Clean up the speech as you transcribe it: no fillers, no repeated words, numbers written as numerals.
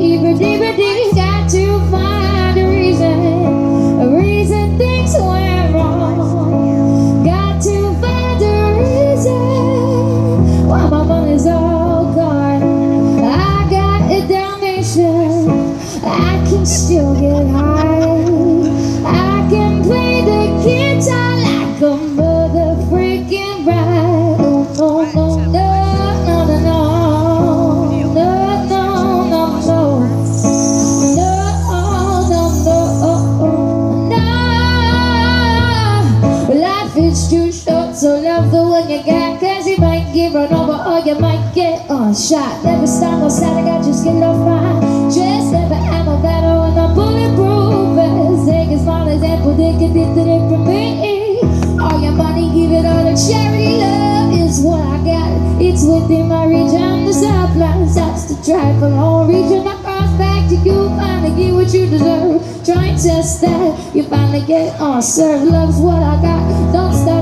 deeper, deeper, deep. Got to find a reason things went wrong. Got to find a reason why my money's all gone. I got a Dalmatian, I can still get high. I can play the guitar like a mother freaking bride. Oh no, no, no, no, no, no, no, no, no, no, no, no. Life is too short, so love the one you got, 'cause you might get run over or you might get shot. Never stop, no static, I just get off my chest. Never ammo better when I'm bulletproof. Take a small example, they can did it from me. All your money, give it all to charity. Love is what I got, it's within my reach. I'm the supply, starts to try for long reaching across back to you. Finally get what you deserve. Try and test that, you finally get served. Love's what I got, don't stop.